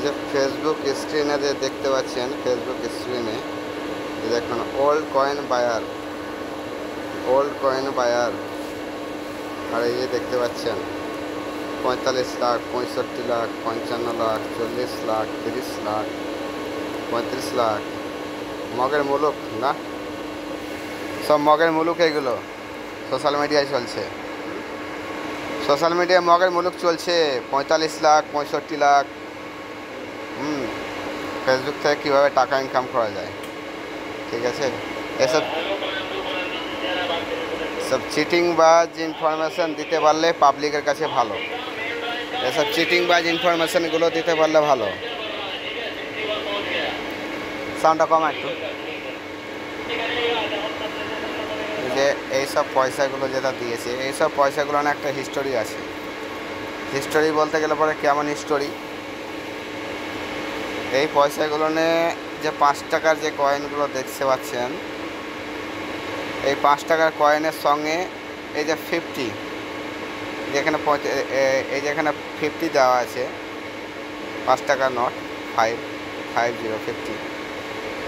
যে ফেসবুক স্ক্রিনে যে দেখতে পাচ্ছেন, ফেসবুক স্ক্রিনে দেখুন ওল্ড কয়েন বায়ার। আর এই যে দেখতে পাচ্ছেন 45 লাখ, 65 লাখ, 55 লাখ, 40 লাখ, 30 লাখ, 35 লাখ। মগের মুলুক না, সব মগের মুলুক। এগুলো সোশ্যাল মিডিয়ায় চলছে, সোশ্যাল মিডিয়ায় মগের মুলুক চলছে। 45 লাখ, 65 লাখ। ফেসবুক থেকে কীভাবে টাকা ইনকাম করা যায়, ঠিক আছে। এসব চিটিংবাজ ইনফরমেশান দিতে পারলে পাবলিকের কাছে ভালো। এসব চিটিংবাজ ইনফরমেশানগুলো দিতে পারলে ভালো। সাউন্ডটা কম একটু। যে এইসব পয়সাগুলো যেটা দিয়েছে, এইসব পয়সাগুলো না একটা হিস্টোরি আছে। হিস্টোরি বলতে গেলে পরে কেমন হিস্টোরি, এই পয়সাগুলো নিয়ে যে 5 টাকার যে কয়েনগুলো দেখতে পাচ্ছেন, এই 5 টাকার কয়েনের সঙ্গে এই যে 50, যেখানে এই যেখানে 50 দেওয়া আছে, 5 টাকার নোট 50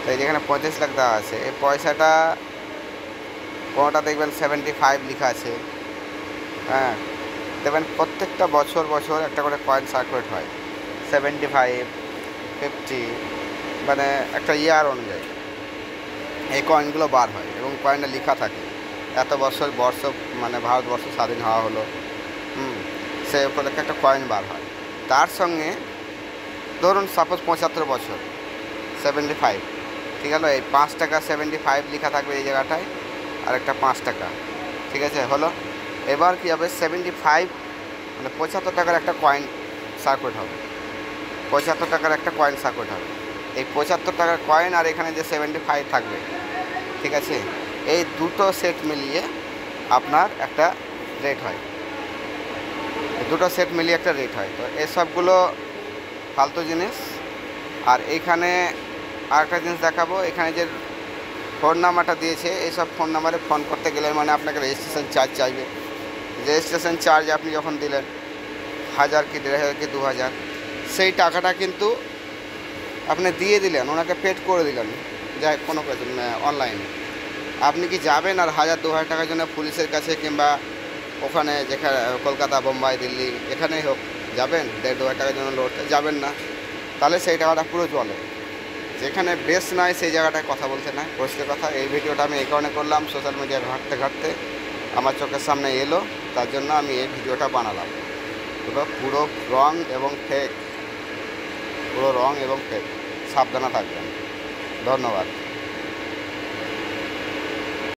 তো এই যেখানে 35 লাখ দেওয়া আছে, এই পয়সাটা কোনোটা দেখবেন 75 লেখা আছে। হ্যাঁ, দেখবেন প্রত্যেকটা বছর একটা করে কয়েন সার্কুলেট হয়, 75, 50, মানে একটা ইয়ার অনুযায়ী এই কয়েনগুলো বার হয় এবং কয়েনটা লেখা থাকে এত বর্ষ মানে ভারতবর্ষ স্বাধীন হওয়া হলো, সেই উপলক্ষে একটা কয়েন বার হয়। তার সঙ্গে ধরুন সাপোজ 75 বছর, 75, ঠিক আছে, এই 5 টাকা 75 লেখা থাকবে এই জায়গাটায়, আর একটা 5 টাকা, ঠিক আছে, হলো। এবার কী হবে, 75 মানে 75 টাকার একটা কয়েন সার্কুলেট হবে, 75 টাকার একটা কয়েন সার্কুলেট হবে। এই 75 টাকার কয়েন আর এখানে যে 75 থাকবে, ঠিক আছে, এই দুটো সেট মিলিয়ে আপনার একটা রেট হয়, দুটো সেট মিলিয়ে একটা রেট হয়। তো এসবগুলো ফালতু জিনিস। আর এইখানে আরেকটা জিনিস দেখাবো, এখানে যে ফোন নাম্বারটা দিয়েছে, এইসব ফোন নাম্বারে ফোন করতে গেলে মানে আপনাকে রেজিস্ট্রেশন চার্জ চাইবে। রেজিস্ট্রেশন চার্জ আপনি যখন দিলেন 1000 কি 1500 কি 2000, সেই টাকাটা কিন্তু আপনি দিয়ে দিলেন, ওনাকে পেড করে দিলেন, যাই কোনো অনলাইনে। আপনি কি যাবেন আর 1000-2000 টাকার জন্য পুলিশের কাছে, কিংবা ওখানে যেখানে কলকাতা, বোম্বাই, দিল্লি এখানেই হোক, যাবেন 1,500-2,000 টাকার জন্য লড়তে? যাবেন না। তাহলে সেই টাকাটা পুরো জলে। যেখানে বেশ নয় সেই জায়গাটায় কথা বলতে না, পরিষ্কার কথা। এই ভিডিওটা আমি এই কারণে করলাম, সোশ্যাল মিডিয়া ঘাঁটতে আমার চোখের সামনে এলো, তার জন্য আমি এই ভিডিওটা বানালাম। পুরো রং এবং ফেক, সাবধানে থাকবেন। ধন্যবাদ।